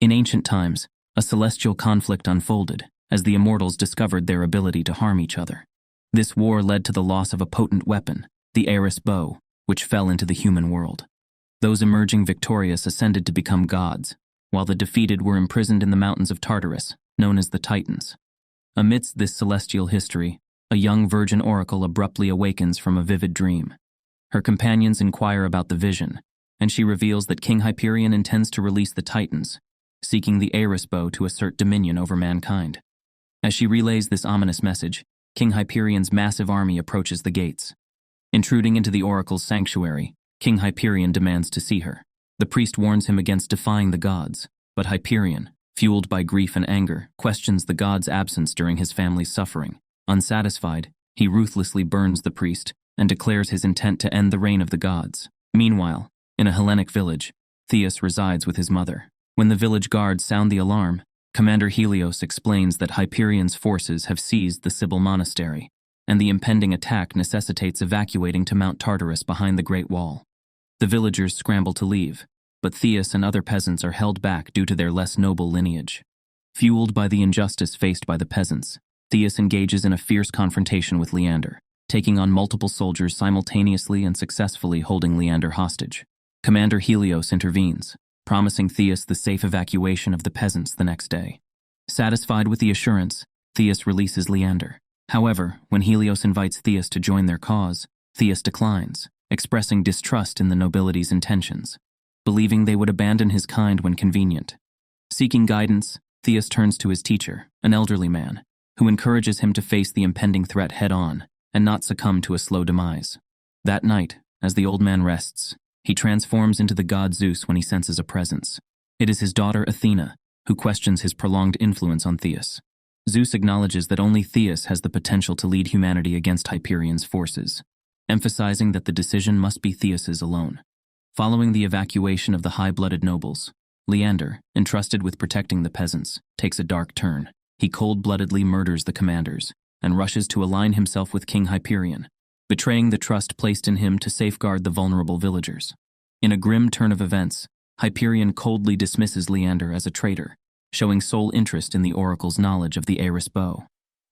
In ancient times, a celestial conflict unfolded as the immortals discovered their ability to harm each other. This war led to the loss of a potent weapon, the Eris bow, which fell into the human world. Those emerging victorious ascended to become gods, while the defeated were imprisoned in the mountains of Tartarus, known as the Titans. Amidst this celestial history, a young virgin oracle abruptly awakens from a vivid dream. Her companions inquire about the vision, and she reveals that King Hyperion intends to release the Titans, seeking the Eris bow to assert dominion over mankind. As she relays this ominous message, King Hyperion's massive army approaches the gates. Intruding into the oracle's sanctuary, King Hyperion demands to see her. The priest warns him against defying the gods, but Hyperion, fueled by grief and anger, questions the god's absence during his family's suffering. Unsatisfied, he ruthlessly burns the priest and declares his intent to end the reign of the gods. Meanwhile, in a Hellenic village, Theus resides with his mother. When the village guards sound the alarm, Commander Helios explains that Hyperion's forces have seized the Sibyl Monastery, and the impending attack necessitates evacuating to Mount Tartarus behind the Great Wall. The villagers scramble to leave, but Theus and other peasants are held back due to their less noble lineage. Fueled by the injustice faced by the peasants, Theus engages in a fierce confrontation with Leander, taking on multiple soldiers simultaneously and successfully holding Leander hostage. Commander Helios intervenes, promising Theus the safe evacuation of the peasants the next day. Satisfied with the assurance, Theus releases Leander. However, when Helios invites Theus to join their cause, Theus declines, expressing distrust in the nobility's intentions, believing they would abandon his kind when convenient. Seeking guidance, Theus turns to his teacher, an elderly man, who encourages him to face the impending threat head-on and not succumb to a slow demise. That night, as the old man rests, he transforms into the god Zeus when he senses a presence. It is his daughter Athena, who questions his prolonged influence on Theus. Zeus acknowledges that only Theus has the potential to lead humanity against Hyperion's forces, emphasizing that the decision must be Theus's alone. Following the evacuation of the high-blooded nobles, Leander, entrusted with protecting the peasants, takes a dark turn. He cold-bloodedly murders the commanders and rushes to align himself with King Hyperion, betraying the trust placed in him to safeguard the vulnerable villagers. In a grim turn of events, Hyperion coldly dismisses Leander as a traitor, showing sole interest in the oracle's knowledge of the Eris bow.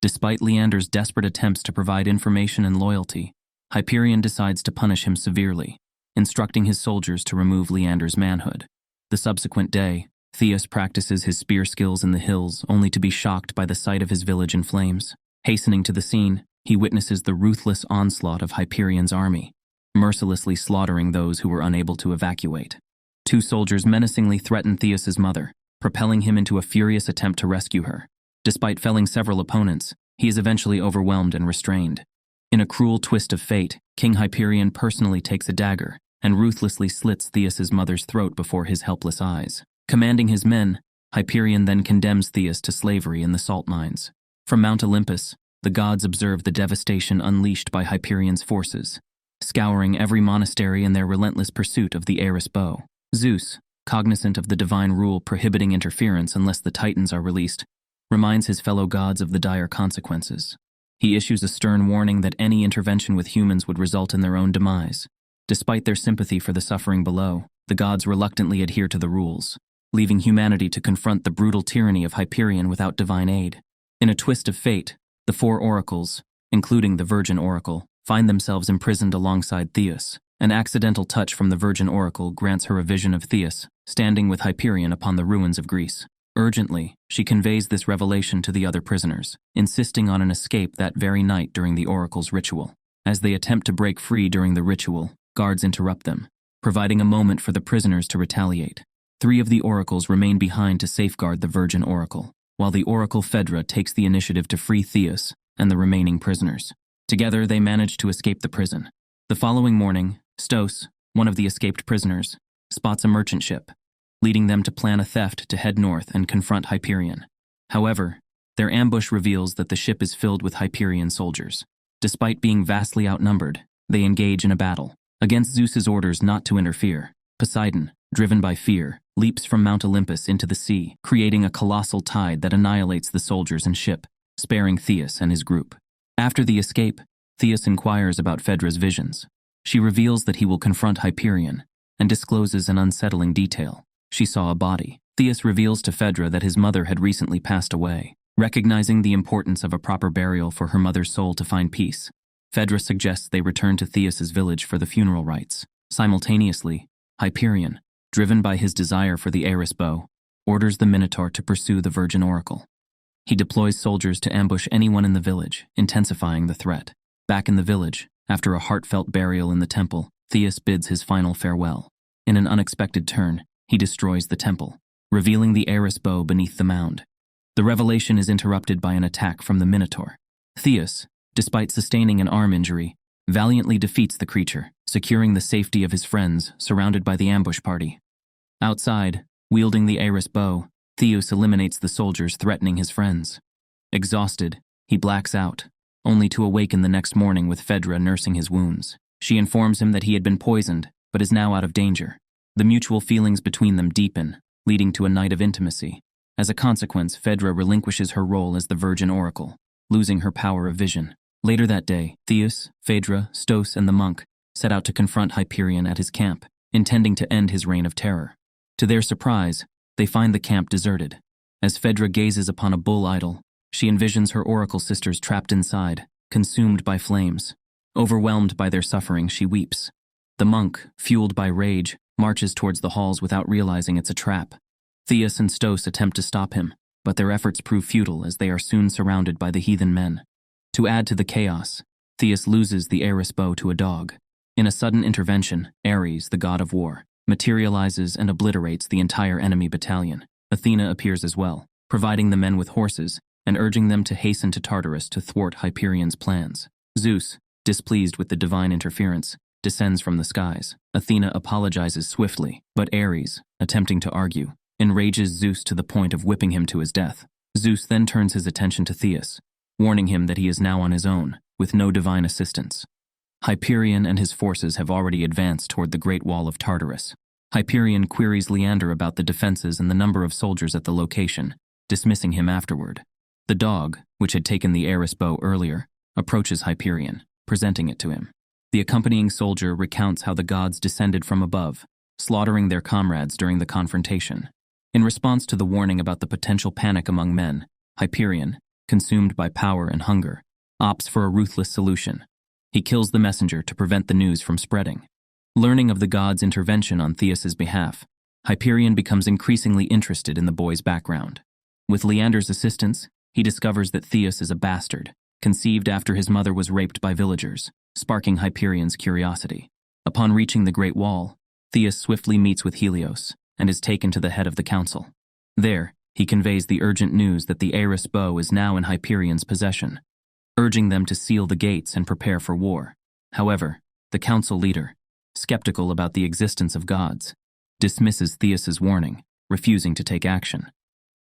Despite Leander's desperate attempts to provide information and loyalty, Hyperion decides to punish him severely, instructing his soldiers to remove Leander's manhood. The subsequent day, Theus practices his spear skills in the hills only to be shocked by the sight of his village in flames. Hastening to the scene, he witnesses the ruthless onslaught of Hyperion's army, mercilessly slaughtering those who were unable to evacuate. Two soldiers menacingly threaten Theus's mother, propelling him into a furious attempt to rescue her. Despite felling several opponents, he is eventually overwhelmed and restrained. In a cruel twist of fate, King Hyperion personally takes a dagger and ruthlessly slits Theus's mother's throat before his helpless eyes. Commanding his men, Hyperion then condemns Theus to slavery in the salt mines. From Mount Olympus, the gods observe the devastation unleashed by Hyperion's forces, scouring every monastery in their relentless pursuit of the Eris bow. Zeus, cognizant of the divine rule prohibiting interference unless the Titans are released, reminds his fellow gods of the dire consequences. He issues a stern warning that any intervention with humans would result in their own demise. Despite their sympathy for the suffering below, the gods reluctantly adhere to the rules, leaving humanity to confront the brutal tyranny of Hyperion without divine aid. In a twist of fate, the four oracles, including the Virgin Oracle, find themselves imprisoned alongside Theus. An accidental touch from the Virgin Oracle grants her a vision of Theus, standing with Hyperion upon the ruins of Greece. Urgently, she conveys this revelation to the other prisoners, insisting on an escape that very night during the Oracle's ritual. As they attempt to break free during the ritual, guards interrupt them, providing a moment for the prisoners to retaliate. 3 of the oracles remain behind to safeguard the Virgin Oracle, while the Oracle Phaedra takes the initiative to free Theus and the remaining prisoners. Together, they manage to escape the prison. The following morning, Stos, one of the escaped prisoners, spots a merchant ship, leading them to plan a theft to head north and confront Hyperion. However, their ambush reveals that the ship is filled with Hyperion soldiers. Despite being vastly outnumbered, they engage in a battle. Against Zeus's orders not to interfere, Poseidon, driven by fear, leaps from Mount Olympus into the sea, creating a colossal tide that annihilates the soldiers and ship, sparing Theus and his group. After the escape, Theus inquires about Phaedra's visions. She reveals that he will confront Hyperion and discloses an unsettling detail. She saw a body, Theus reveals to Phaedra that his mother had recently passed away. Recognizing the importance of a proper burial for her mother's soul to find peace, Phaedra suggests they return to Theus's village for the funeral rites. Simultaneously, Hyperion, driven by his desire for the Eris bow, orders the Minotaur to pursue the Virgin Oracle. He deploys soldiers to ambush anyone in the village, intensifying the threat. Back in the village, after a heartfelt burial in the temple, Theus bids his final farewell. In an unexpected turn, he destroys the temple, revealing the Eris bow beneath the mound. The revelation is interrupted by an attack from the Minotaur. Theus, despite sustaining an arm injury, valiantly defeats the creature, securing the safety of his friends surrounded by the ambush party. Outside, wielding the Eris bow, Theus eliminates the soldiers threatening his friends. Exhausted, he blacks out, only to awaken the next morning with Phaedra nursing his wounds. She informs him that he had been poisoned, but is now out of danger. The mutual feelings between them deepen, leading to a night of intimacy. As a consequence, Phaedra relinquishes her role as the Virgin Oracle, losing her power of vision. Later that day, Theus, Phaedra, Stos, and the monk set out to confront Hyperion at his camp, intending to end his reign of terror. To their surprise, they find the camp deserted. As Phaedra gazes upon a bull idol, she envisions her oracle sisters trapped inside, consumed by flames. Overwhelmed by their suffering, she weeps. The monk, fueled by rage, marches towards the halls without realizing it's a trap. Theus and Stos attempt to stop him, but their efforts prove futile as they are soon surrounded by the heathen men. To add to the chaos, Theus loses the Eris bow to a dog. In a sudden intervention, Ares, the god of war, materializes and obliterates the entire enemy battalion. Athena appears as well, providing the men with horses and urging them to hasten to Tartarus to thwart Hyperion's plans. Zeus, displeased with the divine interference, descends from the skies. Athena apologizes swiftly, but Ares, attempting to argue, enrages Zeus to the point of whipping him to his death. Zeus then turns his attention to Theus, warning him that he is now on his own, with no divine assistance. Hyperion and his forces have already advanced toward the Great Wall of Tartarus. Hyperion queries Leander about the defenses and the number of soldiers at the location, dismissing him afterward. The dog, which had taken the Eris bow earlier, approaches Hyperion, presenting it to him. The accompanying soldier recounts how the gods descended from above, slaughtering their comrades during the confrontation. In response to the warning about the potential panic among men, Hyperion, consumed by power and hunger, opts for a ruthless solution. He kills the messenger to prevent the news from spreading. Learning of the gods' intervention on Theus's behalf, Hyperion becomes increasingly interested in the boy's background. With Leander's assistance, he discovers that Theus is a bastard, conceived after his mother was raped by villagers, sparking Hyperion's curiosity. Upon reaching the Great Wall, Theus swiftly meets with Helios and is taken to the head of the council. There, he conveys the urgent news that the Eris bow is now in Hyperion's possession, urging them to seal the gates and prepare for war. However, the council leader, skeptical about the existence of gods, dismisses Theus's warning, refusing to take action.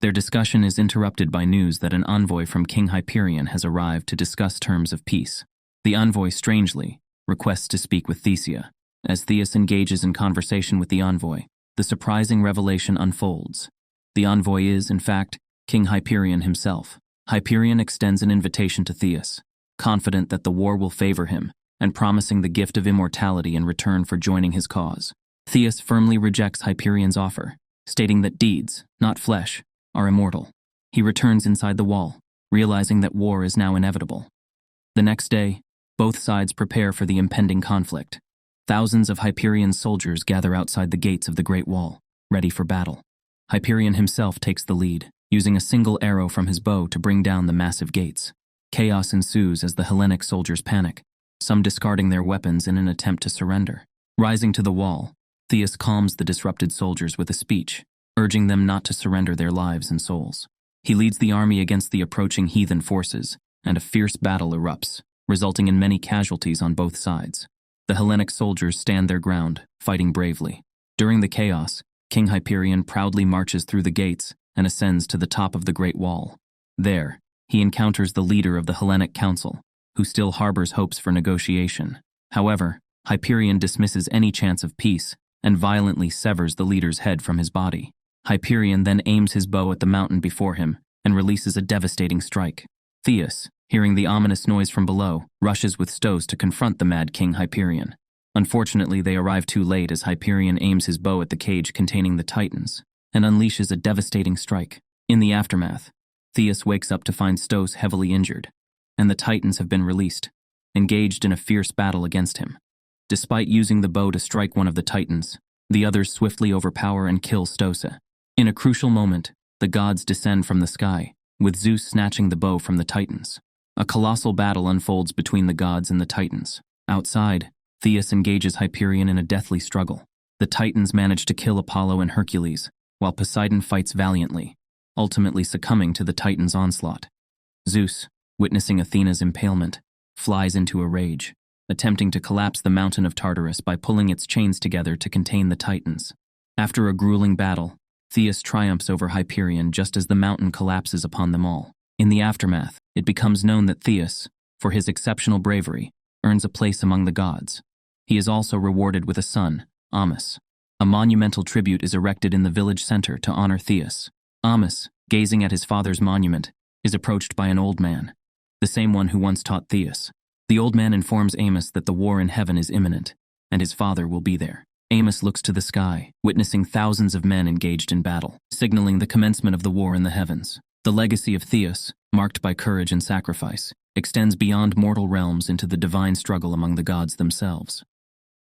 Their discussion is interrupted by news that an envoy from King Hyperion has arrived to discuss terms of peace. The envoy, strangely, requests to speak with Thesia. As Theus engages in conversation with the envoy, the surprising revelation unfolds. The envoy is, in fact, King Hyperion himself. Hyperion extends an invitation to Theus, confident that the war will favor him, and promising the gift of immortality in return for joining his cause. Theus firmly rejects Hyperion's offer, stating that deeds, not flesh, are immortal. He returns inside the wall, realizing that war is now inevitable. The next day, both sides prepare for the impending conflict. Thousands of Hyperion's soldiers gather outside the gates of the Great Wall, ready for battle. Hyperion himself takes the lead, using a single arrow from his bow to bring down the massive gates. Chaos ensues as the Hellenic soldiers panic, some discarding their weapons in an attempt to surrender. Rising to the wall, Theus calms the disrupted soldiers with a speech, urging them not to surrender their lives and souls. He leads the army against the approaching heathen forces, and a fierce battle erupts, resulting in many casualties on both sides. The Hellenic soldiers stand their ground, fighting bravely. During the chaos, King Hyperion proudly marches through the gates and ascends to the top of the Great Wall. There, he encounters the leader of the Hellenic Council, who still harbors hopes for negotiation. However, Hyperion dismisses any chance of peace and violently severs the leader's head from his body. Hyperion then aims his bow at the mountain before him and releases a devastating strike. Theus, hearing the ominous noise from below, rushes with Stos to confront the mad King Hyperion. Unfortunately, they arrive too late as Hyperion aims his bow at the cage containing the Titans. and unleashes a devastating strike. In the aftermath, Theus wakes up to find Stos heavily injured, and the Titans have been released, engaged in a fierce battle against him. Despite using the bow to strike one of the Titans, the others swiftly overpower and kill Stosa. In a crucial moment, the gods descend from the sky, with Zeus snatching the bow from the Titans. A colossal battle unfolds between the gods and the Titans. Outside, Theus engages Hyperion in a deathly struggle. The Titans manage to kill Apollo and Hercules, while Poseidon fights valiantly, ultimately succumbing to the Titans' onslaught. Zeus, witnessing Athena's impalement, flies into a rage, attempting to collapse the mountain of Tartarus by pulling its chains together to contain the Titans. After a grueling battle, Theus triumphs over Hyperion just as the mountain collapses upon them all. In the aftermath, it becomes known that Theus, for his exceptional bravery, earns a place among the gods. He is also rewarded with a son, Amis. A monumental tribute is erected in the village center to honor Theus. Amis, gazing at his father's monument, is approached by an old man, the same one who once taught Theus. The old man informs Amos that the war in heaven is imminent, and his father will be there. Amos looks to the sky, witnessing thousands of men engaged in battle, signaling the commencement of the war in the heavens. The legacy of Theus, marked by courage and sacrifice, extends beyond mortal realms into the divine struggle among the gods themselves.